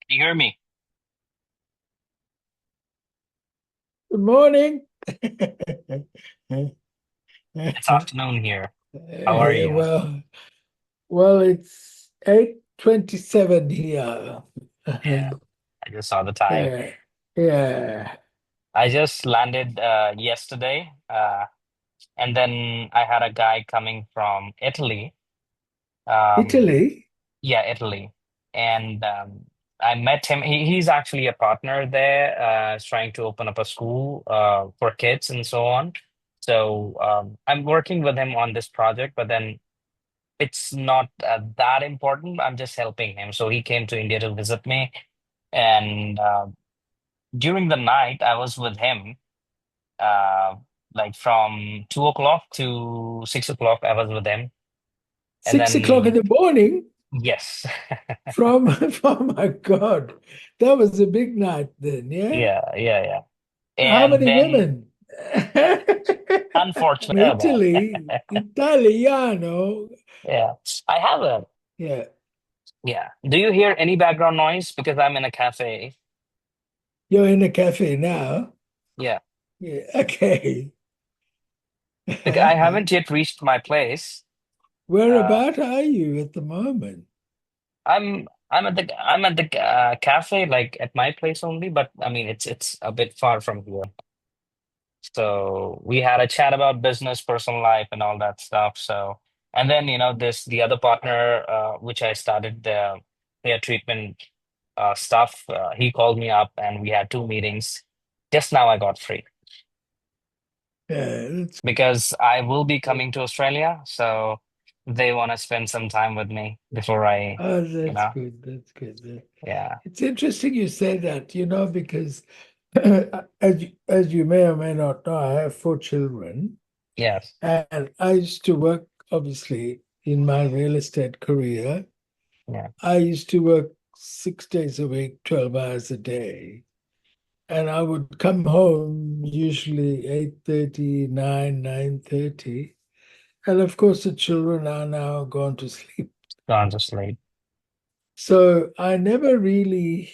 Can you hear me? Good morning. It's afternoon here. How are you? Well, it's 8:27 here. Yeah, I just saw the time. Yeah, yeah. I just landed yesterday, and then I had a guy coming from Italy. Um, Italy. yeah, Italy, and I met him. He's actually a partner there, trying to open up a school for kids and so on. So I'm working with him on this project, but then it's not that important. I'm just helping him. So he came to India to visit me. And during the night, I was with him, uh, like from 2 o'clock to 6 o'clock, I was with him. And 6 o'clock in then, the morning yes, from, oh my God, that was a big night then, yeah? yeah, yeah, yeah. How And many then, women? unfortunately, Italy, Italiano. yeah, I have a, Yeah, yeah. Do you hear any background noise? Because I'm in a cafe. you're in a cafe now. Yeah, Yeah, okay. because I haven't yet reached my place. Where Uh, about are you at the moment? I'm at the cafe, like at my place only, but I mean it's a bit far from here. So we had a chat about business, personal life, and all that stuff. So, and then this the other partner, which I started the hair treatment stuff. He called me up, and we had two meetings. Just now, I got free Yeah, because I will be coming to Australia, so they want to spend some time with me before I, you that's know, good. That's good. yeah, It's interesting you say that, because as you may or may not know, I have four children, yes, and I used to work obviously in my real estate career. yeah, I used to work 6 days a week, 12 hours a day. And I would come home usually 8:30, 9:30. And of course, the children are now gone to sleep. gone to sleep. So I never really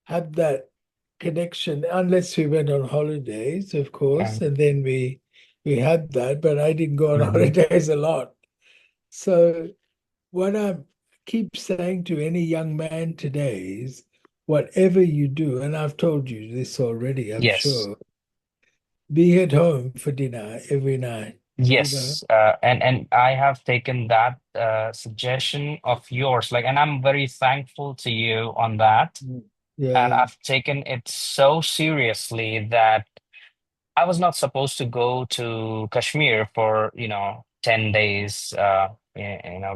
had that connection unless we went on holidays, of Yeah. course, and then we had that, but I didn't go on Mhm. holidays a lot. So what I keep saying to any young man today is whatever you do, and I've told you this already, I'm Yes. sure, be at home for dinner every night, you know. Yes, and I have taken that suggestion of yours, like, and I'm very thankful to you on that. Mm. And Yeah, I've taken it so seriously that I was not supposed to go to Kashmir for, 10 days,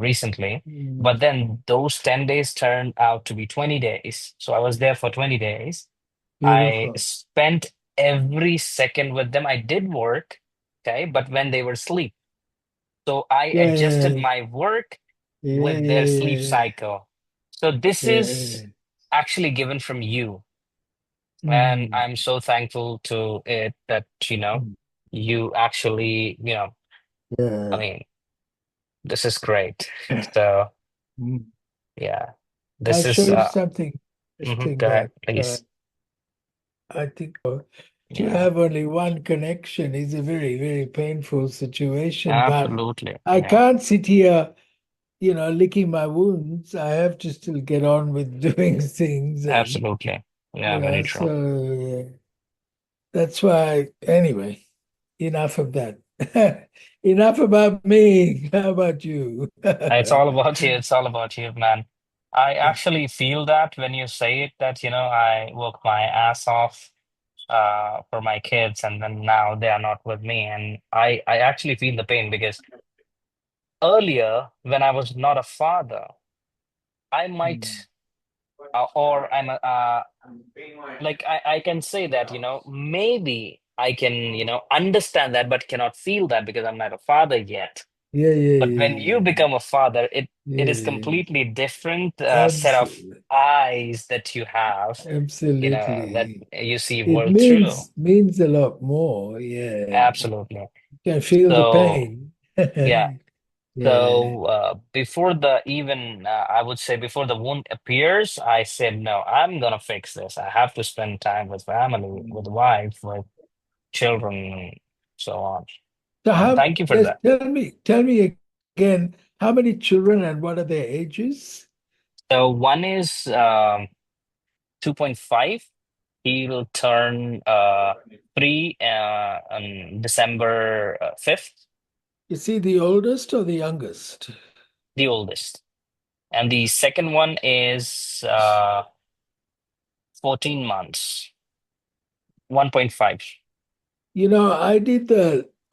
recently. But mm, then those 10 days turned out to be 20 days. So I was there for 20 days. I beautiful. spent every second with them. I did work, okay, but when they were asleep. So I Yeah, adjusted yeah, my work yeah, with their sleep yeah, cycle. So this yeah, is yeah. actually given from you. And Mm, I'm so thankful to it that, mm, you actually, I yeah. mean, this is great. So Mm. yeah, I'll this show is, you something go interesting ahead, that please. I think to Yeah, have only one connection is a very, very painful situation. But absolutely. I Yeah, can't sit here, licking my wounds. I have to still get on with doing things, and absolutely. Yeah, very true. so that's why. Anyway, enough of that. Enough about me. How about you? It's all about you. It's all about you, man. I actually feel that when you say it, that, I work my ass off for my kids, and then now they are not with me. And I actually feel the pain because earlier, when I was not a father, I might, or I'm a, like, I can say that, maybe I can, understand that, but cannot feel that because I'm not a father yet. Yeah, yeah, But when yeah, you become a father, it is yeah, completely different yeah. set of eyes that you have, that Absolutely. you see It world through. means a lot more. Yeah. Absolutely. You can feel the So pain. yeah. Yeah. So before the even I would say before the wound appears, I said no, I'm gonna fix this. I have to spend time with family, with wife, with children, and so on. So how, Thank you for just that. tell me again, how many children and what are their ages? So one is 2.5. He'll turn 3 on December 5th, Is he the oldest or the youngest? the oldest. And the second one is 14 months, 1.5.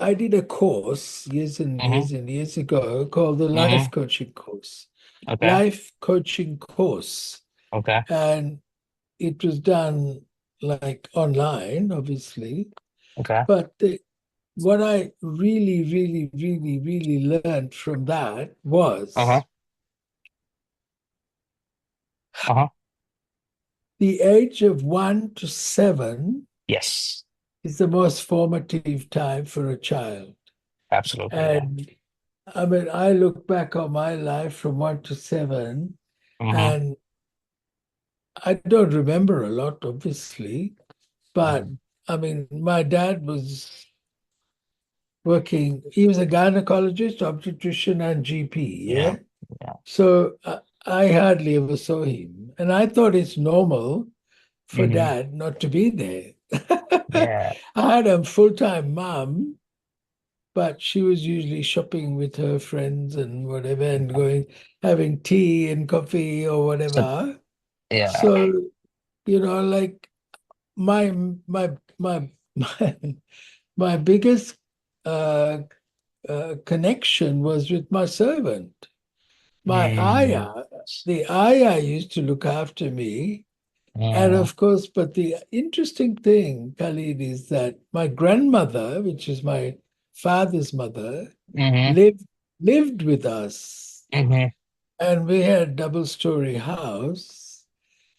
I did a course years and Mm-hmm. years and years ago called the Mm-hmm. life coaching course. Okay. Life coaching course. Okay. And it was done like online, obviously. Okay. But what I really, really, really, really learned from that Uh-huh. was Uh-huh. the age of 1 to 7 Yes. is the most formative time for a child. Absolutely. Yeah. And I mean, I look back on my life from 1 to 7, Mm-hmm. and I don't remember a lot, obviously, but Mm-hmm. I mean, my dad was working, he was a gynecologist, obstetrician, and GP, Yeah. yeah? Yeah. So I hardly ever saw him. And I thought it's normal for Mm-hmm. dad not to be there. Yeah. I had a full-time mom, but she was usually shopping with her friends and whatever and going having tea and coffee or So, whatever. yeah. So, like my my my my, my biggest uh, connection was with my servant. My Mm-hmm. ayah, the ayah used to look after me. And Mm-hmm. of course, but the interesting thing, Khalid, is that my grandmother, which is my father's mother, Mm-hmm. lived lived with us. Mm-hmm. And we had a double-story house.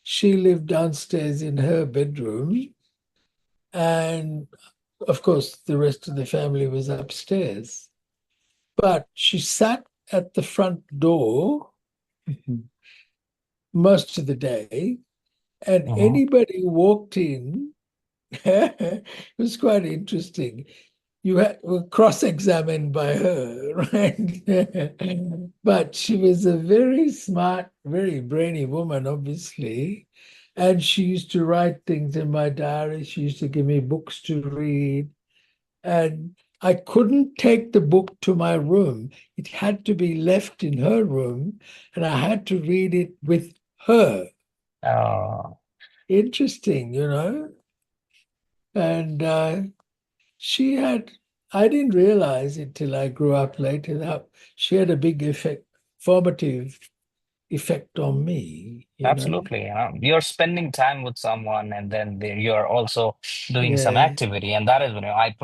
She lived downstairs in her bedroom. And of course, the rest of the family was upstairs. But she sat at the front door most of the day, and Mm-hmm. anybody who walked in, it was quite interesting. Were cross-examined by her, right? But she was a very smart, very brainy woman, obviously. And she used to write things in my diary. She used to give me books to read. And I couldn't take the book to my room. It had to be left in her room, and I had to read it with her. Oh, Interesting. And she had, I didn't realize it till I grew up later that she had a big formative effect on me. absolutely. You're spending time with someone, and then you're also doing some Yeah. activity, and that is when I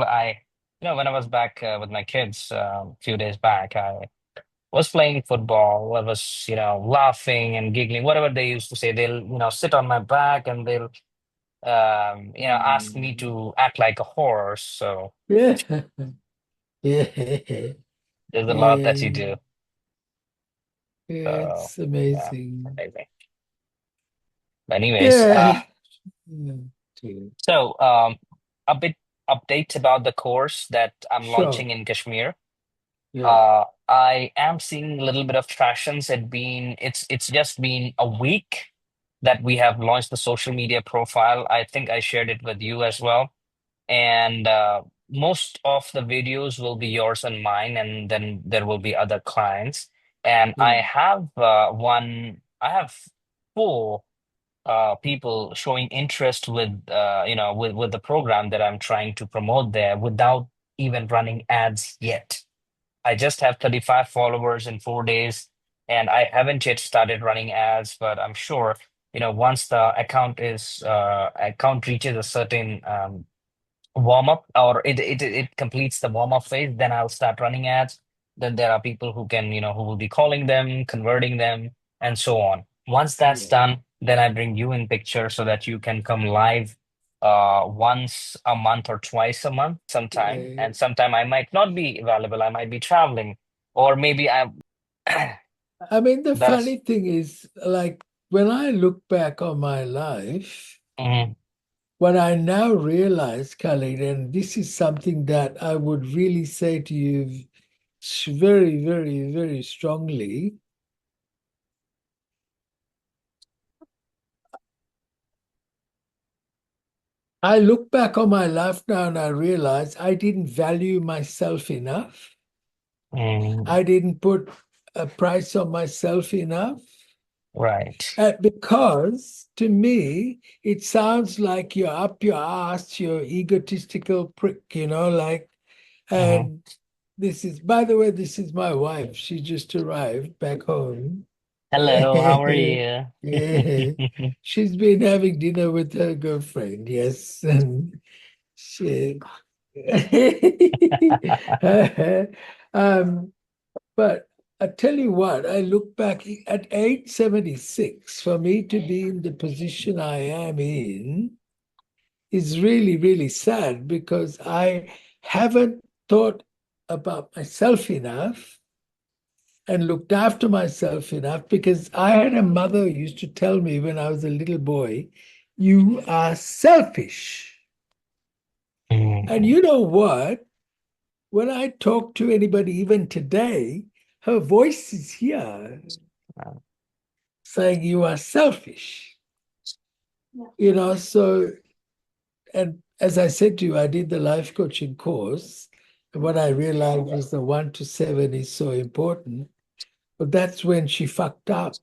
was back with my kids a few days back, I was playing football. I was, laughing and giggling, whatever they used to say. They'll, sit on my back and they'll, ask me to act like a horse. So Yeah. Yeah. there's a lot that you Yeah. do. Yeah. So It's yeah, amazing. amazing. Anyways, Yeah. Yeah. so a bit update about the course that I'm Sure. launching in Kashmir. Yeah. I am seeing a little bit of tractions. It's just been a week that we have launched the social media profile. I think I shared it with you as well. And most of the videos will be yours and mine, and then there will be other clients. And Yeah. I have four people showing interest with with the program that I'm trying to promote there without even running ads yet. I just have 35 followers in 4 days, and I haven't yet started running ads, but I'm sure, once the account reaches a certain warm up, or it completes the warm up phase, then I'll start running ads. Then there are people who will be calling them, converting them, and so on. Once that's Yeah. done, then I bring you in picture so that you can come live once a month or twice a month sometime. Yeah. And sometime I might not be available. I might be traveling. or maybe I I mean, the that's funny thing is, like, when I look back on my life, mhm, what I now realize, Khalid, and this is something that I would really say to you very, very, very strongly. I look back on my life now and I realize I didn't value myself enough. mm, I didn't put a price on myself enough. right. Because to me, it sounds like you're up your ass, you're egotistical prick, like, Mhm. and this is, by the way, this is my wife. She just arrived back home. Hello, how are you? Yeah. She's been having dinner with her girlfriend, yes. And she, um, but I tell you what, I look back at age 76, for me to be in the position I am in is really, really sad because I haven't thought about myself enough and looked after myself enough because I had a mother who used to tell me when I was a little boy, you are selfish. And Mm, you know what? When I talk to anybody, even today, her voice is here saying you are selfish. So, and as I said to you, I did the life coaching course. And what I realized was the 1 to 7 is so important. But that's when she fucked up.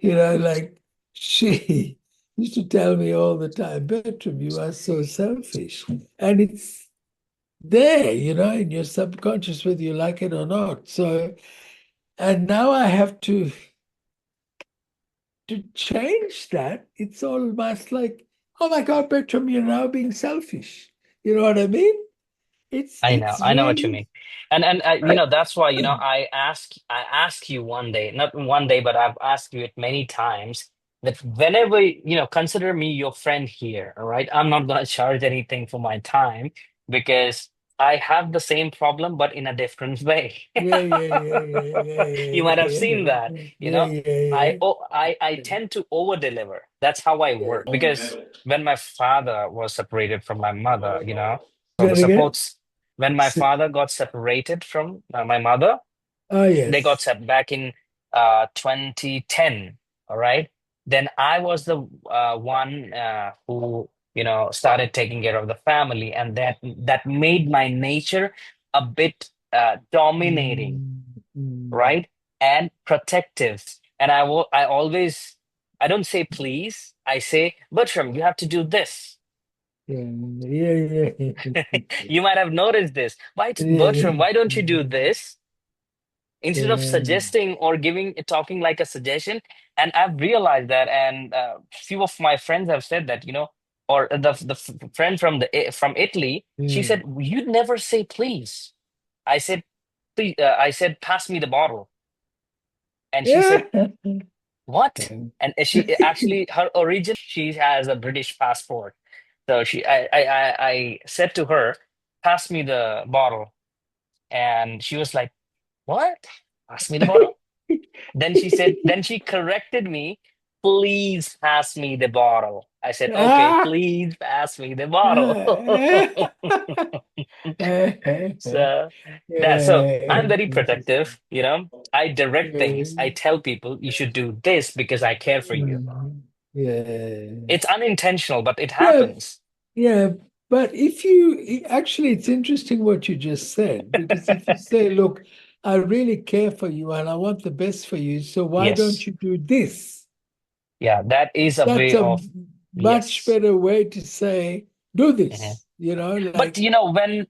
Like she used to tell me all the time, Bertram, you are so selfish. And it's there, in your subconscious, whether you like it or not. So, and now I have to change that. It's almost like, oh my God, Bertram, you're now being selfish. You know what I mean? It's it's I know what you really mean, and that's why I ask you one day, not one day, but I've asked you it many times that whenever consider me your friend here, all right? I'm not gonna charge anything for my time because I have the same problem, but in a different way. yeah, yeah, yeah, yeah, You might have yeah, seen that, you yeah, know. yeah, yeah, I tend to over deliver. That's how I work yeah. because when my father was separated from my mother, so Say it again. supports when my S- father got separated from my mother, Oh they got yes. set back in 2010. All right. Then I was the one who started taking care of the family, and that made my nature a bit dominating, Mm, mm, right, and protective. And I always, I don't say please, I say, Bertram, you have to do this. yeah, yeah, yeah, You might have noticed this. Why, yeah, Bertram, why don't you do this? Instead of yeah. suggesting or talking like a suggestion. And I've realized that, and few of my friends have said that, or friend from Italy, she Mm. said, "You never say please." I said, "Please," I said, "Pass me the bottle," and she said, Yeah. "What?" And she actually, her originally, she has a British passport. So I said to her, "Pass me the bottle," and she was like, "What? Pass me the bottle?" Then she corrected me, "Please pass me the bottle." I said, "Okay, Ah. please pass me the bottle." Yeah. So so I'm very protective, I direct things. I tell people you should do this because I care for you. Yeah. It's unintentional, but it Yeah. happens. Yeah. But if you actually, it's interesting what you just said, because if you say, look, I really care for you and I want the best for you, so why don't Yes. you do this? Yeah, that is a That's way a of much yes. better way to say, do Mhm. this, But like, when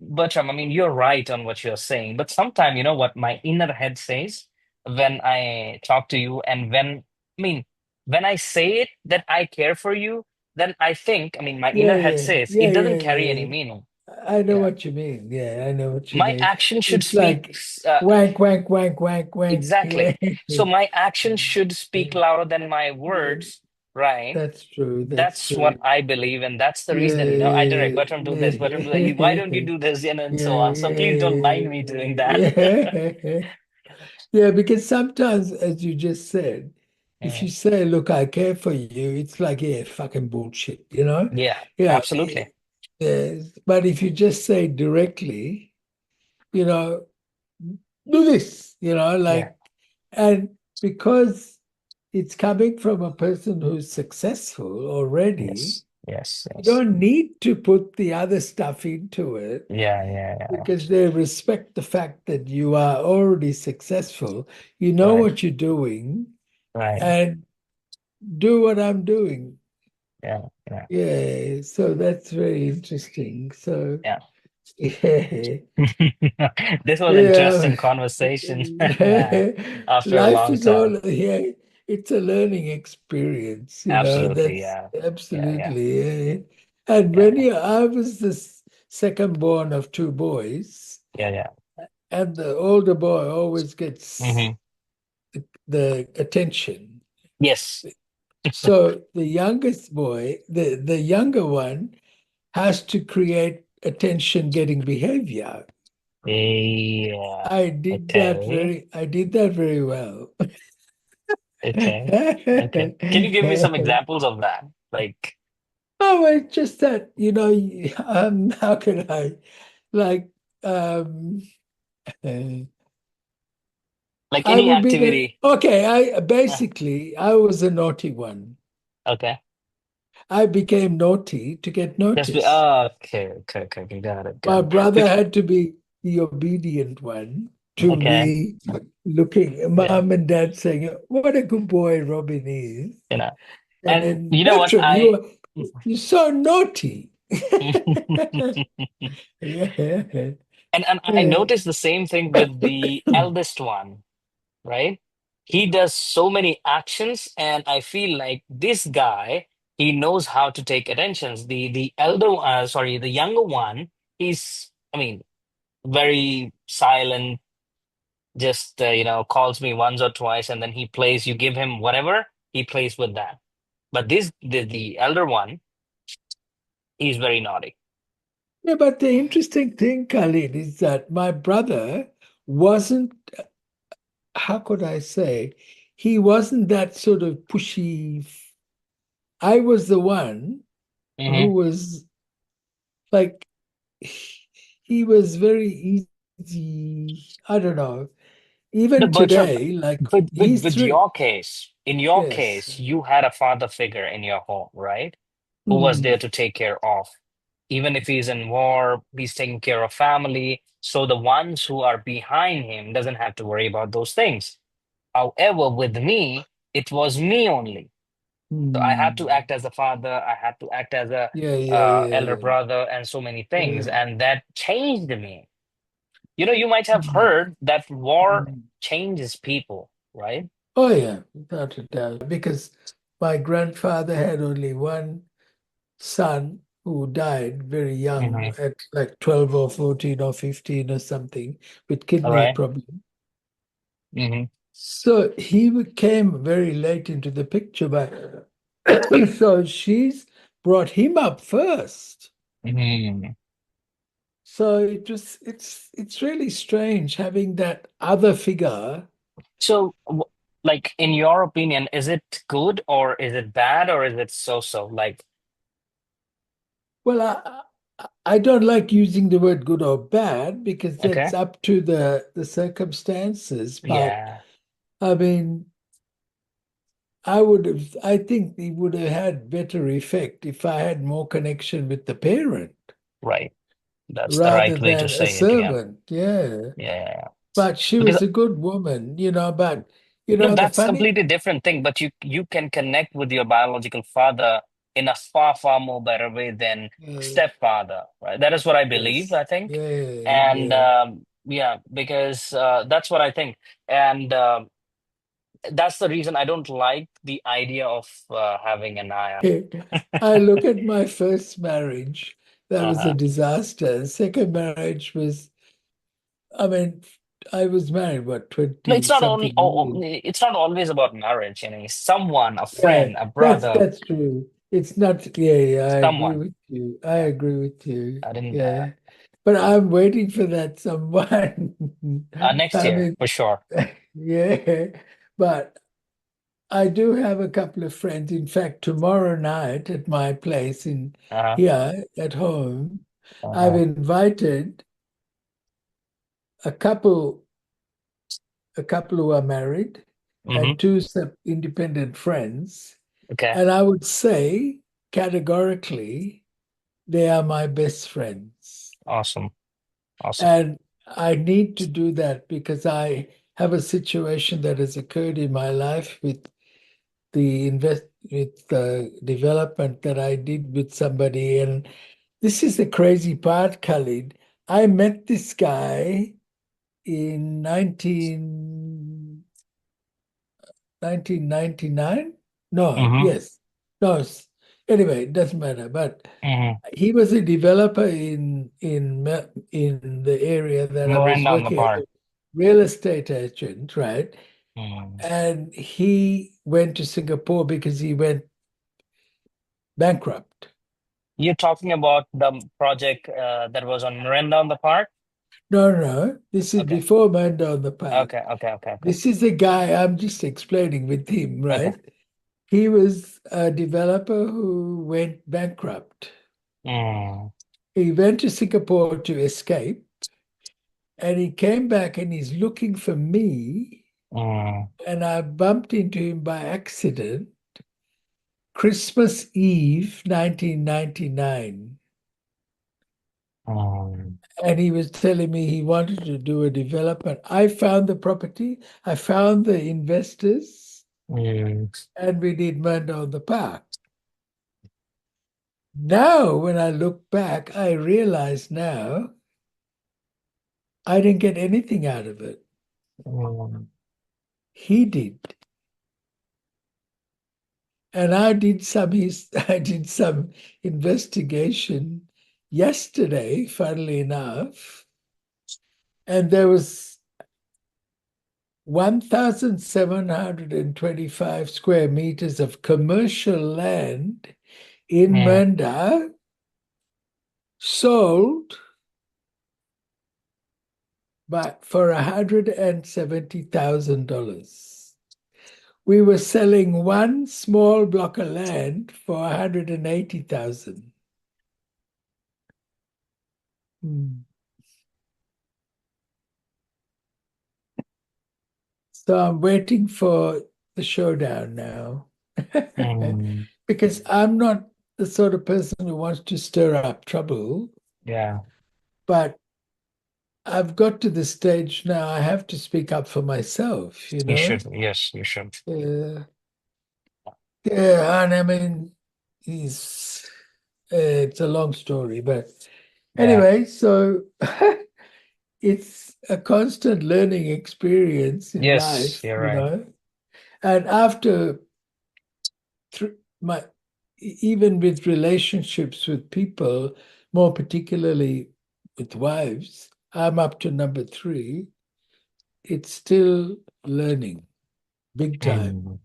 Bertram, I mean, you're right on what you're saying. But sometimes, what my inner head says when I talk to you, and I mean, when I say it that I care for you, then I think, I mean, my yeah, inner head yeah, says yeah, it doesn't yeah, carry yeah, any yeah. meaning. I know Yeah, what you mean. Yeah, I know what you my mean. action should It's speak. like wank, wank, wank, wank, wank. Exactly. Yeah. So my actions should speak louder than my words, right? That's true. That's That's what true. I believe, and that's the Yeah, reason, I direct yeah, Bertram do this, Bertram do that. Why don't you yeah, do this, and so on. So please don't mind yeah, me doing that. yeah. Yeah, because sometimes, as you just said, if you Mm. say, "Look, I care for you," it's like, yeah, fucking bullshit, you know? Yeah, Yeah. absolutely. Yes. But if you just say directly, you know, do this, Yeah. and because it's coming from a person who's successful already, Yes. Yes. you Yes. don't need to put the other stuff into it Yeah. Yeah. Yeah. because they respect the fact that you are already successful. You know Right. what you're doing Right. and do what I'm doing. Yeah. Yeah. Yeah, so that's very interesting. So, Yeah. yeah, This was yeah. interesting conversation. Yeah. After a Life long is time. all, yeah, it's a learning experience, Absolutely. that's Yeah. Yeah. Yeah. absolutely. Yeah. And Yeah. I was the second born of two boys, Yeah. Yeah. and the older boy always gets Hmm. the attention. Yes. So the youngest boy, the younger one, has to create attention getting behavior. Yeah. Okay. I did that very well. Okay. Okay. Can you give me some examples of that? Like, Oh, it's just that, how can I, like, um, uh, like I any would be activity. Uh, I was a naughty one. okay. I became naughty to get Just be, noticed. oh, okay. Okay. Okay. Okay. Got it. My Got it. brother had to be the obedient one to Okay. me, looking, Yeah. mom and dad saying, "What a good boy Robin is." You know, And and then, you know what? Bertram, you're so naughty. Yeah. And I Yeah. noticed the same thing with the eldest one, right? He does so many actions, and I feel like this guy, he knows how to take attentions. The younger one, he's, I mean, very silent, just calls me once or twice, and then he plays. You give him whatever, he plays with that. But the elder one, he's very naughty. Yeah, but the interesting thing, Khalid, is that my brother wasn't, how could I say, he wasn't that sort of pushy. I was the one who Hmm. was like, he was very easy. I don't know. The Even Bertram, today, like but he's with three. your case, in your Yes. case, you had a father figure in your home, right? Who was there Mm, to take care of. Even if he's in war, he's taking care of family. So the ones who are behind him doesn't have to worry about those things. However, with me, it was me only. So I had to mm. act as a father. I had to act as a Yeah, yeah, elder yeah, brother, and so many things, yeah. and that changed me. You might have Mm, heard that war mm. changes people, right? Oh, yeah, without a doubt. Because my grandfather had only one son who died very young Hmm. at like 12 or 14 or 15 or something with All kidney right. problem. Hmm. So he came very late into the picture, but so she's brought him up first. Hmm. So it's really strange having that other figure. So, like, in your opinion, is it good or is it bad or is it so-so? Like, Well, I don't like using the word good or bad because that's okay, up to the circumstances. But yeah, I mean, I think it would have had better effect if I had more connection with the parent right. That's the rather right way to than a say it. Yeah, servant. Yeah. yeah, yeah. Yeah. But she Because was a good woman, but no, the that's funny, completely different thing. But you can connect with your biological father in a far more better way than uh, stepfather, right? That is what I believe, yes, I think. yeah, And yeah. yeah, because that's what I think. And that's the reason I don't like the idea of having an eye. I look at my first marriage, that was a Uh-huh. disaster. Second marriage was, I mean, I was married, what, No, 20 it's not only. something Oh, years. it's not always about marriage. Someone, a Yeah, friend, a brother, that's true. It's not, yeah, yeah, I agree someone. with you. I Yeah, agree with you. I didn't. Yeah. But I'm waiting for that someone. Next I year mean, for sure. yeah. But I do have a couple of friends. In fact, tomorrow night at my place in Uh-huh. here at home, I've Uh-huh. invited a couple, a couple who are married Mm-hmm. and two independent friends. Okay. And I would say categorically, they are my best friends. Awesome. Awesome. And I need to do that because I have a situation that has occurred in my life with the development that I did with somebody. And this is the crazy part, Khalid. I met this guy in 1999. No, Mm-hmm. yes. No, anyway, it doesn't matter. But Mm-hmm. he was a developer in the area that I was Miranda on the working as park. a real estate agent, right? Mm. And he went to Singapore because he went bankrupt. You're talking about the project that was on Miranda on the park? No, no, no. This is Okay. before Manda on the Park. Okay. Okay. Okay. Okay. This is the guy I'm just explaining with him, Okay. right? He was a developer who went bankrupt. Mm. He went to Singapore to escape, and he came back and he's looking for me. Mm. And I bumped into him by accident Christmas Eve, 1999. Mm. And he was telling me he wanted to do a development. I found the property, I found the investors, Mm. and we did Manda on the Park. Now, when I look back, I realize now I didn't get anything out of it. Mm. He did. And I did some investigation yesterday, funnily enough, and there was 1,725 square meters of commercial land in Mm. Manda sold for $170,000. We were selling one small block of land for 180,000. Hmm. So I'm waiting for the showdown now. Mm. Because I'm not the sort of person who wants to stir up trouble, Yeah. but I've got to the stage now I have to speak up for myself, you You know? should. Yes, you should. Uh, yeah, and I mean, he's it's a long story, but Yeah. anyway, so it's a constant learning experience in Yes, life, you're you right. know. And after my even with relationships with people, more particularly with wives, I'm up to number three. It's still learning, big time. Mm.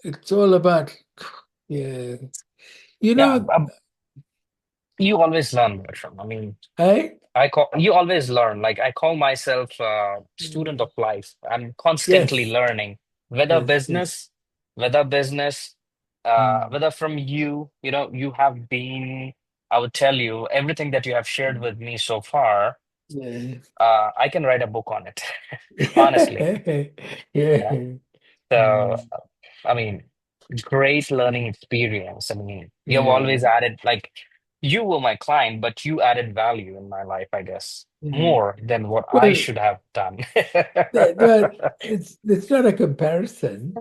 It's all about, yeah, you Yeah. know, You always learn, Bertram. I mean, hey, I call you always learn. Like I call myself a student mm, of life. I'm constantly yes, learning, whether yes, yes, business, whether business, mm, whether from you. You have been. I would tell you everything that you have shared mm, with me so far. yeah, I can write a book on it, honestly. Yeah. yeah, So, mm, I mean, great learning mm, experience. I mean, you've yeah, always added, like, you were my client, but you added value in my life, I guess, yeah. more than what I Well, should have done. but it's not a comparison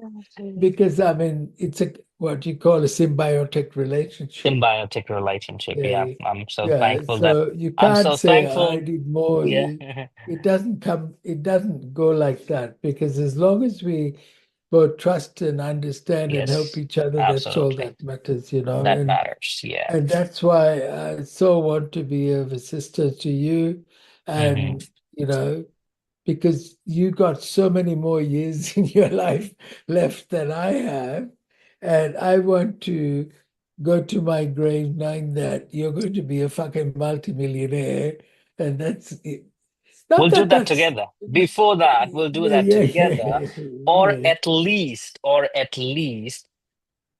because I mean it's a what you call a symbiotic relationship. Symbiotic relationship. Yeah, Yeah, I'm so yeah. thankful that So you I'm can't so say I thankful. did more. Yeah. It doesn't come. It doesn't go like that because as long as we both trust and understand and help Yes, each other, that's all absolutely. that matters, you know. That matters. Yeah. And that's why I so want to be of assistance to you Hmm. And, you know, because you got so many more years in your life left than I have. And I want to go to my grave knowing that you're going to be a fucking multimillionaire. And that's it. Not We'll do that that that's, together. Before that, we'll do yeah, that yeah, together, yeah, yeah, or at least,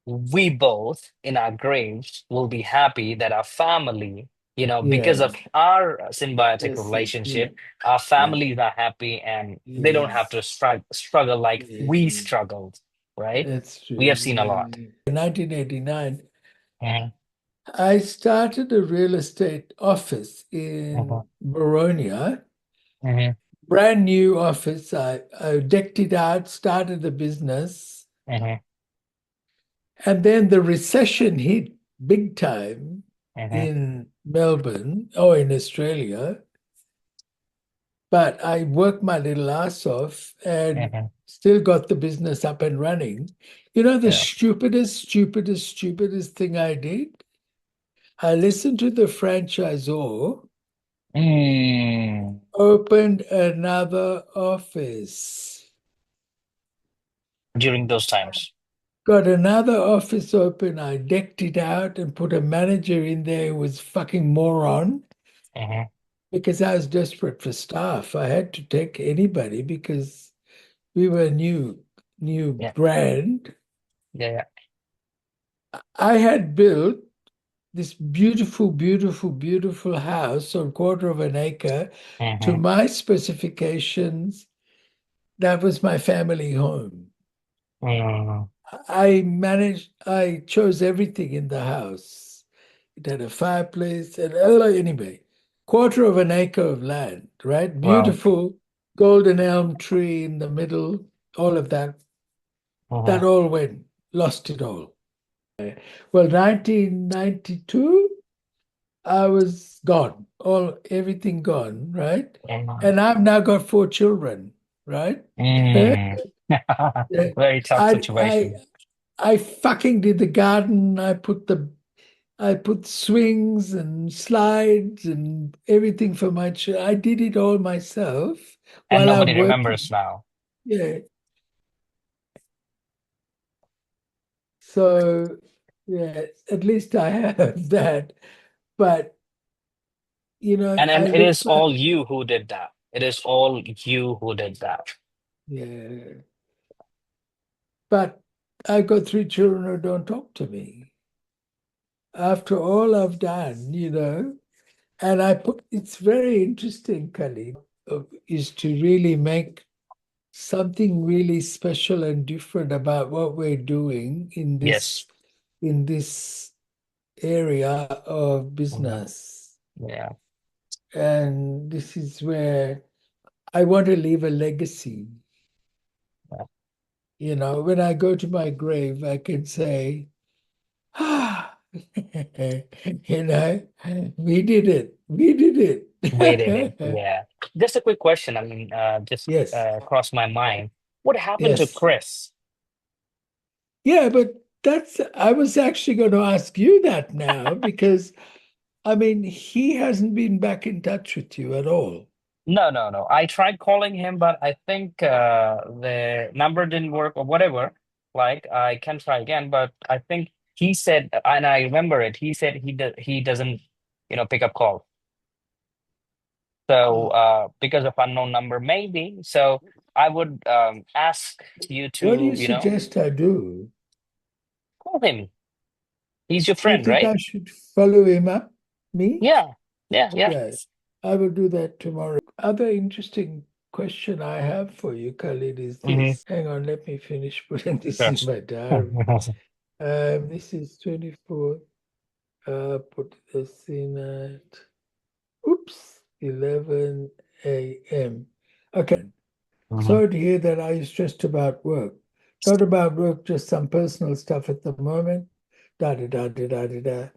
we both in our graves will be happy that our family, because yeah. of our symbiotic That's it. Yeah, relationship, our yeah, families are happy and they don't have yes, to struggle like we yeah. struggled, right? That's We true. have seen a Yeah. lot. In 1989, Hmm. I started a real estate office Hmm. in Baronia, Hmm. brand new office. I decked it out, started the business, Hmm. and then the recession hit big time Hmm. in Melbourne or in Australia. But I worked my little ass off and Hmm. still got the business up and running. You know, the Yeah. stupidest thing I did? I listened to the franchisor, Mm. opened another office, During those times. got another office open. I decked it out and put a manager in there who was fucking moron Hmm. because I was desperate for staff. I had to take anybody because we were a new Yeah. brand. Yeah. I had built this beautiful house on quarter of an acre Yeah. to Hmm. my specifications. That was my family home. Mm. I chose everything in the house. It had a fireplace and anyway, quarter of an acre of land, right? Wow. Beautiful golden elm tree in the middle, all of that. Hmm. That all went, lost it all. Well, 1992, I was gone, everything gone, right? Mm. And I've now got four children, right? Mm. Yeah. Very tough I I situation. I fucking did the garden. I put swings and slides and everything for my children. I did it all myself And while nobody I'm remembers working. now. Yeah. So yeah, at least I have that. But And I it look is back. all you who did that. It is all you who did that. Yeah. But I've got three children who don't talk to me. After all I've done, and it's very interesting, Khalid, is to really make something really special and different about what we're doing Yes. in this area of Mhm. business. Yeah. And this is where I want to leave a legacy. Yeah. When I go to my grave, I can say, ah, you know, we did it. We did Waited it. it. Yeah. Just a quick question. I mean, just Yes, crossed my mind. What happened to yes. Chris? Yeah, but I was actually going to ask you that now because, I mean, he hasn't been back in touch with you at all. No, no, no. I tried calling him, but I think the number didn't work or whatever. Like, I can try again, but I think he said, and I remember it. He said he doesn't, pick up calls. So, Oh. because of unknown number, maybe. So, I would ask you What do to, you suggest I do? call him. He's your You friend, think right? I should follow him up? Me? Yeah, yeah, yeah. Yeah, I will do that tomorrow. Other interesting question I have for you, Khalid, is Mm-hmm. this. Hang on, let me finish putting this in Yes. my diary. This is 24. Put this in at, oops, 11 a.m. Okay. Hmm. Sorry to hear that. Are you stressed about work? Not about work, just some personal stuff at the moment. Da da da da da da da.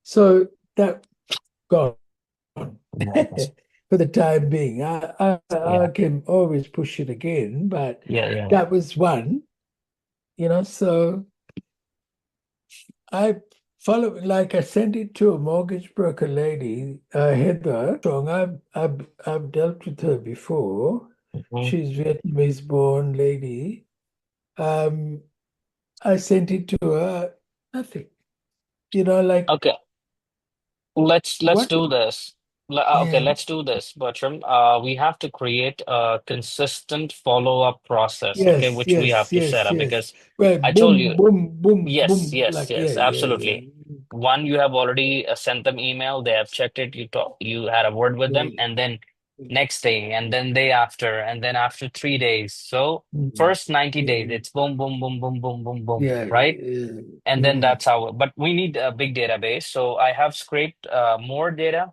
So that gone for the time being. I Yeah, can always push it again, but yeah, yeah, yeah. that was one. So I follow, like I sent it to a mortgage broker lady, Heather Strong. I've dealt with her before. Mhm. She's Vietnamese born lady. Um, I sent it to her. Nothing. Like Okay, let's what? do this. Okay, Yeah. let's do this, Bertram. We have to create a consistent follow-up process, okay, Yes, which we have yes, to set yes, up yes. because Well, I told boom, you, boom, boom, yes, boom. yes, Like, yeah, yes, yeah, absolutely. yeah. One, you have already sent them email, they have checked it, you had a word with them, Yeah. and then next day, and then day after, and then after 3 days. So Mm, first 90 days, mm, it's boom, boom, boom, boom, boom, boom, boom, yeah, right? yeah, And then mm, that's how, but we need a big database. So I have scraped more data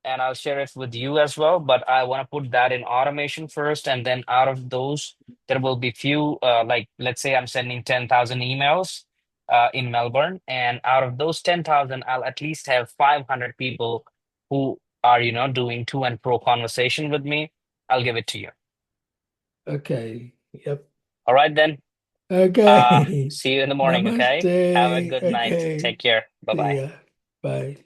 and I'll share it with you as well. But I want to put that in automation first, and then out of those, there will be few. Like let's say I'm sending 10,000 emails in Melbourne, and out of those 10,000, I'll at least have 500 people who are doing to and pro conversation with me. I'll give it to you. okay. Yep. All right then. Okay. See you in the morning. Okay. Have a Namaste. good night. Okay. Take care. Bye See bye. ya. Bye.